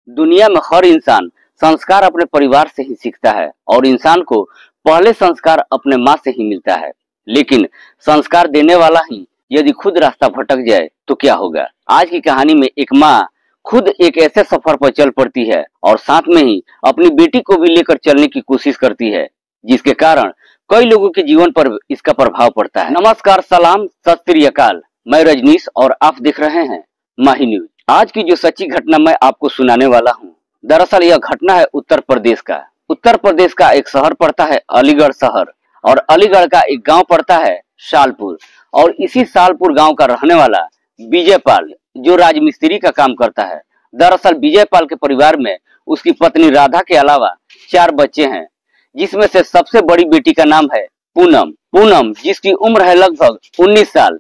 दुनिया में हर इंसान संस्कार अपने परिवार से ही सीखता है और इंसान को पहले संस्कार अपने माँ से ही मिलता है। लेकिन संस्कार देने वाला ही यदि खुद रास्ता भटक जाए तो क्या होगा। आज की कहानी में एक माँ खुद एक ऐसे सफर पर चल पड़ती है और साथ में ही अपनी बेटी को भी लेकर चलने की कोशिश करती है, जिसके कारण कई लोगों के जीवन पर इसका प्रभाव पड़ता है। नमस्कार, सलाम, सत श्री अकाल। मैं रजनीश और आप देख रहे हैं माही न्यूज। आज की जो सच्ची घटना मैं आपको सुनाने वाला हूँ, दरअसल यह घटना है उत्तर प्रदेश का। उत्तर प्रदेश का एक शहर पड़ता है अलीगढ़ शहर और अलीगढ़ का एक गांव पड़ता है शालपुर। और इसी शालपुर गांव का रहने वाला विजयपाल जो राजमिस्त्री का काम करता है। दरअसल विजयपाल के परिवार में उसकी पत्नी राधा के अलावा 4 बच्चे हैं, जिसमें से सबसे बड़ी बेटी का नाम है पूनम। पूनम जिसकी उम्र है लगभग 19 साल,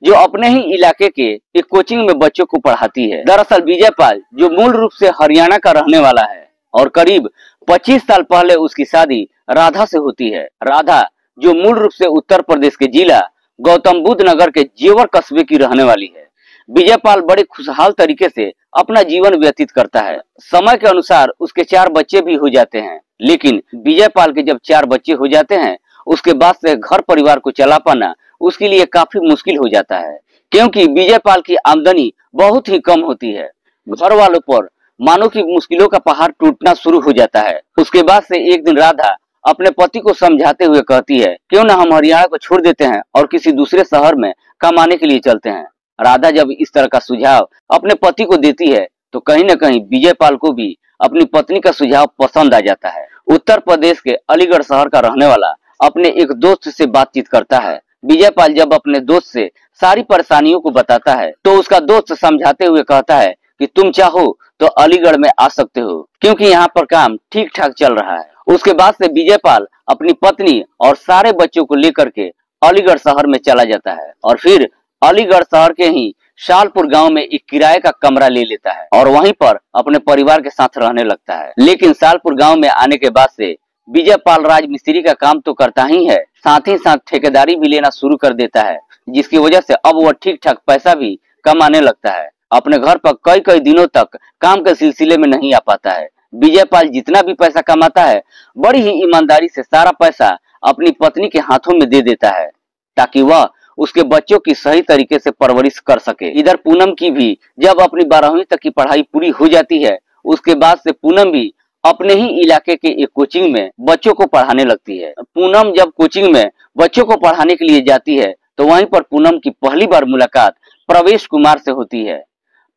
जो अपने ही इलाके के एक कोचिंग में बच्चों को पढ़ाती है। दरअसल विजयपाल जो मूल रूप से हरियाणा का रहने वाला है और करीब 25 साल पहले उसकी शादी राधा से होती है। राधा जो मूल रूप से उत्तर प्रदेश के जिला गौतम बुद्ध नगर के जेवर कस्बे की रहने वाली है। विजयपाल बड़े खुशहाल तरीके से अपना जीवन व्यतीत करता है। समय के अनुसार उसके 4 बच्चे भी हो जाते हैं, लेकिन विजयपाल के जब 4 बच्चे हो जाते हैं उसके बाद से घर परिवार को चला पाना उसके लिए काफी मुश्किल हो जाता है, क्योंकि विजयपाल की आमदनी बहुत ही कम होती है। घर वालों पर मानो कि मुश्किलों का पहाड़ टूटना शुरू हो जाता है। उसके बाद से एक दिन राधा अपने पति को समझाते हुए कहती है, क्यों ना हम हरियाणा को छोड़ देते हैं और किसी दूसरे शहर में कमाने के लिए चलते हैं। राधा जब इस तरह का सुझाव अपने पति को देती है तो कहीं न कहीं विजयपाल को भी अपनी पत्नी का सुझाव पसंद आ जाता है। उत्तर प्रदेश के अलीगढ़ शहर का रहने वाला अपने एक दोस्त से बातचीत करता है। विजयपाल जब अपने दोस्त से सारी परेशानियों को बताता है तो उसका दोस्त समझाते हुए कहता है कि तुम चाहो तो अलीगढ़ में आ सकते हो, क्योंकि यहाँ पर काम ठीक ठाक चल रहा है। उसके बाद से विजयपाल अपनी पत्नी और सारे बच्चों को लेकर के अलीगढ़ शहर में चला जाता है और फिर अलीगढ़ शहर के ही शालपुर गांव में एक किराए का कमरा ले लेता है और वहीं पर अपने परिवार के साथ रहने लगता है। लेकिन शालपुर गांव में आने के बाद से विजयपाल राजमिस्त्री का काम तो करता ही है, साथ ही साथ ठेकेदारी भी लेना शुरू कर देता है, जिसकी वजह से अब वह ठीक ठाक पैसा भी कमाने लगता है। अपने घर पर कई कई दिनों तक काम के सिलसिले में नहीं आ पाता है। विजयपाल जितना भी पैसा कमाता है बड़ी ही ईमानदारी से सारा पैसा अपनी पत्नी के हाथों में दे देता है, ताकि वह उसके बच्चों की सही तरीके से परवरिश कर सके। इधर पूनम की भी जब अपनी 12वीं तक की पढ़ाई पूरी हो जाती है, उसके बाद से पूनम भी अपने ही इलाके के एक कोचिंग में बच्चों को पढ़ाने लगती है। पूनम जब कोचिंग में बच्चों को पढ़ाने के लिए जाती है तो वहीं पर पूनम की पहली बार मुलाकात प्रवेश कुमार से होती है।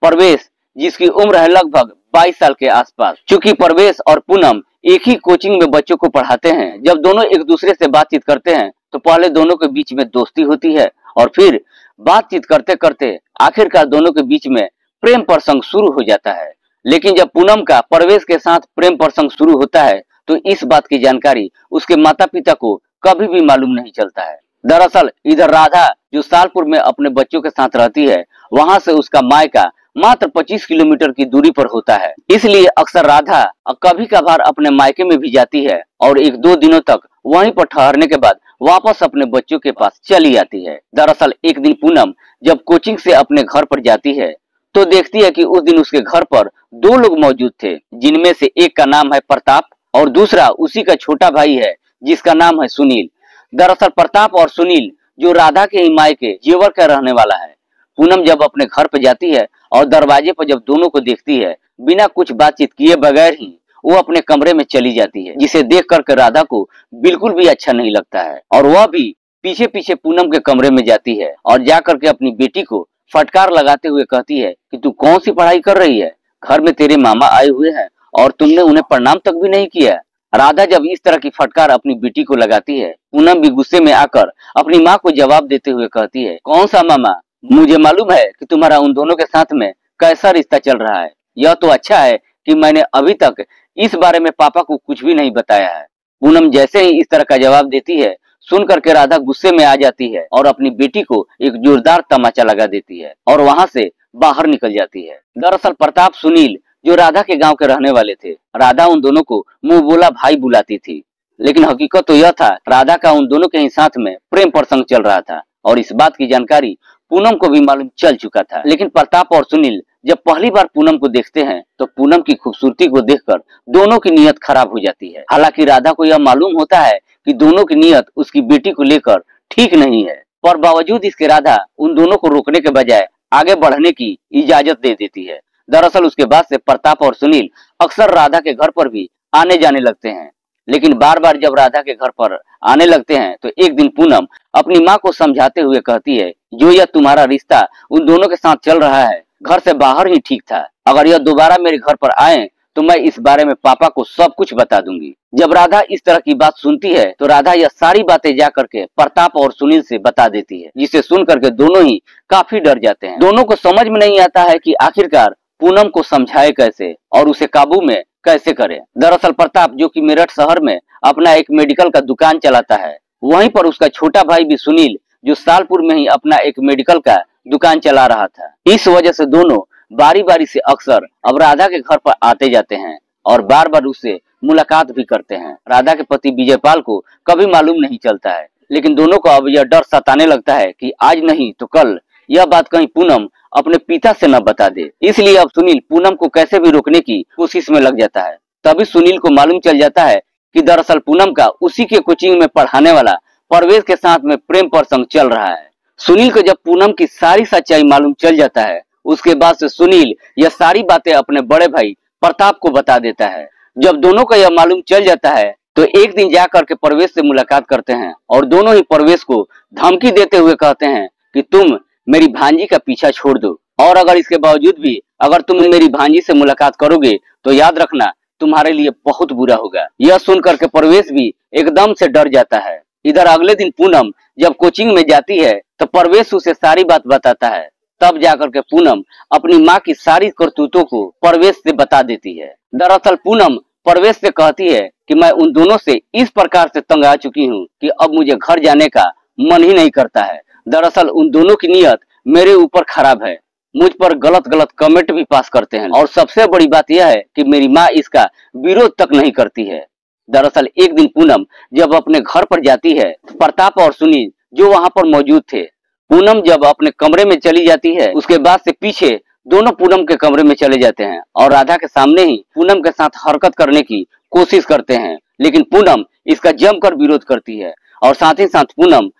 प्रवेश जिसकी उम्र है लगभग 22 साल के आसपास। चूंकि प्रवेश और पूनम एक ही कोचिंग में बच्चों को पढ़ाते हैं, जब दोनों एक दूसरे से बातचीत करते हैं तो पहले दोनों के बीच में दोस्ती होती है और फिर बातचीत करते करते आखिरकार दोनों के बीच में प्रेम प्रसंग शुरू हो जाता है। लेकिन जब पूनम का प्रवेश के साथ प्रेम प्रसंग शुरू होता है तो इस बात की जानकारी उसके माता पिता को कभी भी मालूम नहीं चलता है। दरअसल इधर राधा जो शालपुर में अपने बच्चों के साथ रहती है, वहां से उसका मायका मात्र 25 किलोमीटर की दूरी पर होता है। इसलिए अक्सर राधा कभी कभार अपने मायके में भी जाती है और 1-2 दिनों तक वहीं पर ठहरने के बाद वापस अपने बच्चों के पास चली आती है। दरअसल एक दिन पूनम जब कोचिंग से अपने घर पर जाती है तो देखती है कि उस दिन उसके घर पर 2 लोग मौजूद थे, जिनमें से एक का नाम है प्रताप और दूसरा उसी का छोटा भाई है जिसका नाम है सुनील। दरअसल प्रताप और सुनील जो राधा के ही मायके जेवर का रहने वाला है। पूनम जब अपने घर पर जाती है और दरवाजे पर जब दोनों को देखती है, बिना कुछ बातचीत किए बगैर ही वो अपने कमरे में चली जाती है, जिसे देख करके राधा को बिल्कुल भी अच्छा नहीं लगता है और वह भी पीछे पीछे पूनम के कमरे में जाती है और जाकर के अपनी बेटी को फटकार लगाते हुए कहती है कि तू कौन सी पढ़ाई कर रही है, घर में तेरे मामा आए हुए हैं और तुमने उन्हें प्रणाम तक भी नहीं किया। राधा जब इस तरह की फटकार अपनी बेटी को लगाती है, पूनम भी गुस्से में आकर अपनी माँ को जवाब देते हुए कहती है, कौन सा मामा, मुझे मालूम है कि तुम्हारा उन दोनों के साथ में कैसा रिश्ता चल रहा है। यह तो अच्छा है कि मैंने अभी तक इस बारे में पापा को कुछ भी नहीं बताया है। पूनम जैसे ही इस तरह का जवाब देती है, सुन करके राधा गुस्से में आ जाती है और अपनी बेटी को एक जोरदार तमाचा लगा देती है और वहां से बाहर निकल जाती है। दरअसल प्रताप सुनील जो राधा के गांव के रहने वाले थे, राधा उन दोनों को मुंह बोला भाई बुलाती थी, लेकिन हकीकत तो यह था राधा का उन दोनों के ही साथ में प्रेम प्रसंग चल रहा था और इस बात की जानकारी पूनम को भी मालूम चल चुका था। लेकिन प्रताप और सुनील जब पहली बार पूनम को देखते हैं तो पूनम की खूबसूरती को देखकर दोनों की नीयत खराब हो जाती है। हालांकि राधा को यह मालूम होता है कि दोनों की नीयत उसकी बेटी को लेकर ठीक नहीं है, पर बावजूद इसके राधा उन दोनों को रोकने के बजाय आगे बढ़ने की इजाजत दे देती है। दरअसल उसके बाद से प्रताप और सुनील अक्सर राधा के घर पर भी आने जाने लगते हैं, लेकिन बार बार जब राधा के घर पर आने लगते हैं तो एक दिन पूनम अपनी माँ को समझाते हुए कहती है, जो यह तुम्हारा रिश्ता उन दोनों के साथ चल रहा है, घर से बाहर ही ठीक था। अगर यह दोबारा मेरे घर पर आए तो मैं इस बारे में पापा को सब कुछ बता दूंगी। जब राधा इस तरह की बात सुनती है तो राधा यह सारी बातें जा करके प्रताप और सुनील से बता देती है, जिसे सुन करके दोनों ही काफी डर जाते हैं। दोनों को समझ में नहीं आता है कि आखिरकार पूनम को समझाए कैसे और उसे काबू में कैसे करे। दरअसल प्रताप, जो कि मेरठ शहर में अपना एक मेडिकल का दुकान चलाता है, वहीं पर उसका छोटा भाई भी सुनील, जो सालपुर में ही अपना एक मेडिकल का दुकान चला रहा था। इस वजह से दोनों बारी बारी से अक्सर अब राधा के घर पर आते जाते हैं और बार बार उससे मुलाकात भी करते हैं। राधा के पति विजयपाल को कभी मालूम नहीं चलता है, लेकिन दोनों को अब यह डर सताने लगता है कि आज नहीं तो कल यह बात कहीं पूनम अपने पिता से न बता दे। इसलिए अब सुनील पूनम को कैसे भी रोकने की कोशिश में लग जाता है। तभी सुनील को मालूम चल जाता है कि दरअसल पूनम का उसी के कोचिंग में पढ़ाने वाला परवेश के साथ में प्रेम प्रसंग चल रहा है। सुनील को जब पूनम की सारी सच्चाई मालूम चल जाता है, उसके बाद से सुनील यह सारी बातें अपने बड़े भाई प्रताप को बता देता है। जब दोनों का यह मालूम चल जाता है तो एक दिन जाकर के परवेश से मुलाकात करते हैं और दोनों ही परवेश को धमकी देते हुए कहते हैं कि तुम मेरी भांजी का पीछा छोड़ दो, और अगर इसके बावजूद भी अगर तुम मेरी भांजी से मुलाकात करोगे तो याद रखना तुम्हारे लिए बहुत बुरा होगा। यह सुन करके परवेश भी एकदम से डर जाता है। इधर अगले दिन पूनम जब कोचिंग में जाती है तो परवेश उसे सारी बात बताता है। तब जाकर के पूनम अपनी माँ की सारी करतूतों को परवेश से बता देती है। दरअसल पूनम परवेश से कहती है कि मैं उन दोनों से इस प्रकार से तंग आ चुकी हूँ कि अब मुझे घर जाने का मन ही नहीं करता है। दरअसल उन दोनों की नीयत मेरे ऊपर खराब है, मुझ पर गलत गलत कमेंट भी पास करते हैं, और सबसे बड़ी बात यह है कि मेरी माँ इसका विरोध तक नहीं करती है। दरअसल एक दिन पूनम जब अपने घर पर जाती है, प्रताप और सुनील जो वहां पर मौजूद थे, पूनम जब अपने कमरे में चली जाती है, उसके बाद से पीछे दोनों पूनम के कमरे में चले जाते हैं और राधा के सामने ही पूनम के साथ हरकत करने की कोशिश करते हैं, लेकिन पूनम इसका जमकर विरोध करती है। और साथ ही साथ पूनम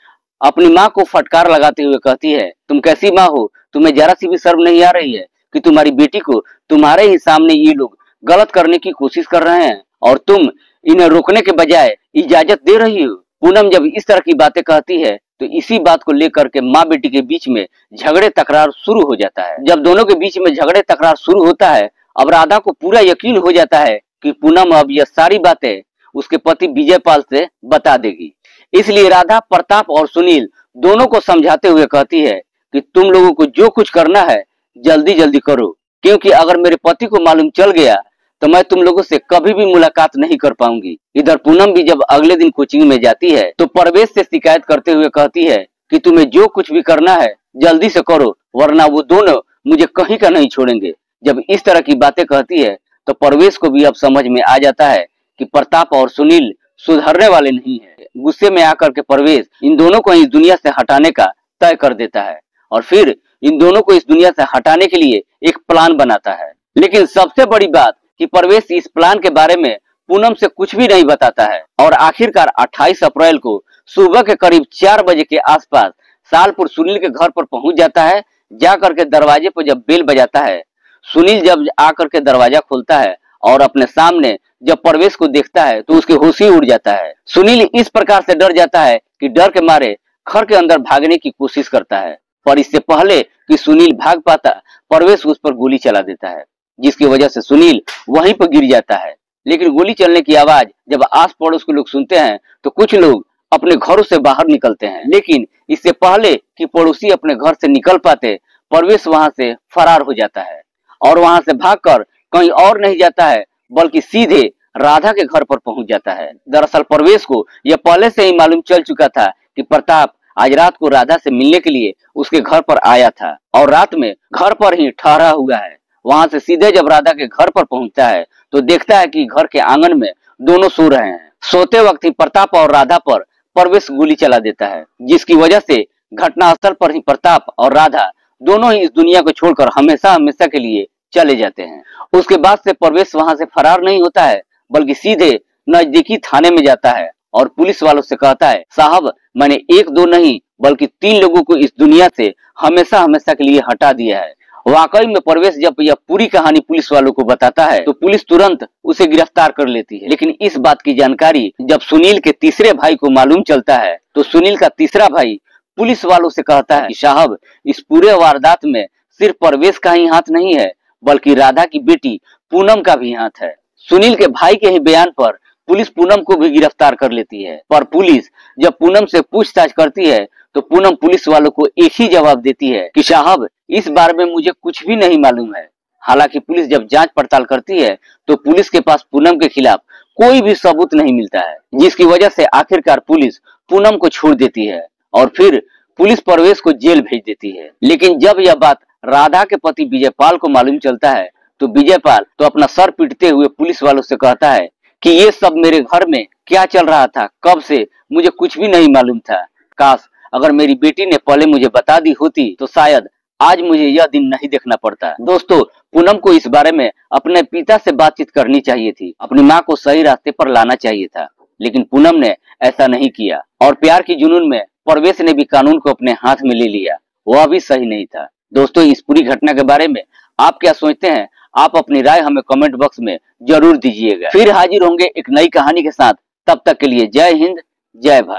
अपनी माँ को फटकार लगाते हुए कहती है, तुम कैसी माँ हो, तुम्हें जरा सी भी शर्म नहीं आ रही है कि तुम्हारी बेटी को तुम्हारे ही सामने ये लोग गलत करने की कोशिश कर रहे हैं और तुम इन्हें रोकने के बजाय इजाजत दे रही हो। पूनम जब इस तरह की बातें कहती है तो इसी बात को लेकर के माँ बेटी के बीच में झगड़े तकरार शुरू हो जाता है। जब दोनों के बीच में झगड़े तकरार शुरू होता है, अब राधा को पूरा यकीन हो जाता है कि पूनम अब यह सारी बातें उसके पति विजयपाल से बता देगी। इसलिए राधा प्रताप और सुनील दोनों को समझाते हुए कहती है कि तुम लोगों को जो कुछ करना है जल्दी जल्दी करो, क्योंकि अगर मेरे पति को मालूम चल गया तो मैं तुम लोगों से कभी भी मुलाकात नहीं कर पाऊंगी। इधर पूनम भी जब अगले दिन कोचिंग में जाती है तो परवेश से शिकायत करते हुए कहती है कि तुम्हें जो कुछ भी करना है जल्दी से करो, वरना वो दोनों मुझे कहीं का नहीं छोड़ेंगे। जब इस तरह की बातें कहती है तो परवेश को भी अब समझ में आ जाता है कि प्रताप और सुनील सुधरने वाले नहीं है। गुस्से में आकर के परवेश इन दोनों को इस दुनिया से हटाने का तय कर देता है और फिर इन दोनों को इस दुनिया से हटाने के लिए एक प्लान बनाता है। लेकिन सबसे बड़ी बात कि परवेश इस प्लान के बारे में पूनम से कुछ भी नहीं बताता है और आखिरकार 28 अप्रैल को सुबह के करीब 4 बजे के आसपास सालपुर सुनील के घर पर पहुंच जाता है। जाकर के दरवाजे पर जब बेल बजाता है, सुनील जब आकर के दरवाजा खोलता है और अपने सामने जब परवेश को देखता है तो उसके होश ही उड़ जाता है। सुनील इस प्रकार से डर जाता है कि डर के मारे घर के अंदर भागने की कोशिश करता है, पर इससे पहले कि सुनील भाग पाता, परवेश उस पर गोली चला देता है, जिसकी वजह से सुनील वहीं पर गिर जाता है। लेकिन गोली चलने की आवाज जब आस पड़ोस के लोग सुनते हैं तो कुछ लोग अपने घरों से बाहर निकलते हैं, लेकिन इससे पहले कि पड़ोसी अपने घर से निकल पाते, परवेश वहां से फरार हो जाता है और वहां से भागकर कहीं और नहीं जाता है बल्कि सीधे राधा के घर पर पहुंच जाता है। दरअसल परवेश को यह पहले से ही मालूम चल चुका था कि प्रताप आज रात को राधा से मिलने के लिए उसके घर पर आया था और रात में घर पर ही ठहरा हुआ है। वहां से सीधे जब राधा के घर पर पहुंचता है तो देखता है कि घर के आंगन में दोनों सो रहे हैं। सोते वक्त ही प्रताप और राधा पर परवेश गोली चला देता है, जिसकी वजह से घटनास्थल पर ही प्रताप और राधा दोनों ही इस दुनिया को छोड़कर हमेशा हमेशा के लिए चले जाते हैं। उसके बाद से परवेश वहां से फरार नहीं होता है, बल्कि सीधे नजदीकी थाने में जाता है और पुलिस वालों से कहता है, साहब मैंने एक दो नहीं बल्कि 3 लोगों को इस दुनिया से हमेशा हमेशा के लिए हटा दिया है। वाकई में परवेश जब यह पूरी कहानी पुलिस वालों को बताता है तो पुलिस तुरंत उसे गिरफ्तार कर लेती है। लेकिन इस बात की जानकारी जब सुनील के तीसरे भाई को मालूम चलता है तो सुनील का तीसरा भाई पुलिस वालों से कहता है कि साहब इस पूरे वारदात में सिर्फ परवेश का ही हाथ नहीं है, बल्कि राधा की बेटी पूनम का भी हाथ है। सुनील के भाई के ही बयान पर पुलिस पूनम को भी गिरफ्तार कर लेती है, पर पुलिस जब पूनम से पूछताछ करती है तो पूनम पुलिस वालों को एक ही जवाब देती है कि साहब इस बारे में मुझे कुछ भी नहीं मालूम है। हालांकि पुलिस जब जांच पड़ताल करती है तो पुलिस के पास पूनम के खिलाफ कोई भी सबूत नहीं मिलता है, जिसकी वजह से आखिरकार पुलिस पूनम को छोड़ देती है और फिर पुलिस परवेश को जेल भेज देती है। लेकिन जब यह बात राधा के पति विजयपाल को मालूम चलता है तो विजयपाल तो अपना सर पीटते हुए पुलिस वालों से कहता है कि ये सब मेरे घर में क्या चल रहा था, कब से मुझे कुछ भी नहीं मालूम था। काश अगर मेरी बेटी ने पहले मुझे बता दी होती तो शायद आज मुझे यह दिन नहीं देखना पड़ता। दोस्तों, पूनम को इस बारे में अपने पिता से बातचीत करनी चाहिए थी, अपनी माँ को सही रास्ते पर लाना चाहिए था, लेकिन पूनम ने ऐसा नहीं किया और प्यार की जुनून में परवेश ने भी कानून को अपने हाथ में ले लिया। वह भी सही नहीं था। दोस्तों, इस पूरी घटना के बारे में आप क्या सोचते हैं? आप अपनी राय हमें कमेंट बॉक्स में जरूर दीजिएगा। फिर हाजिर होंगे एक नई कहानी के साथ। तब तक के लिए जय हिंद, जय भारत।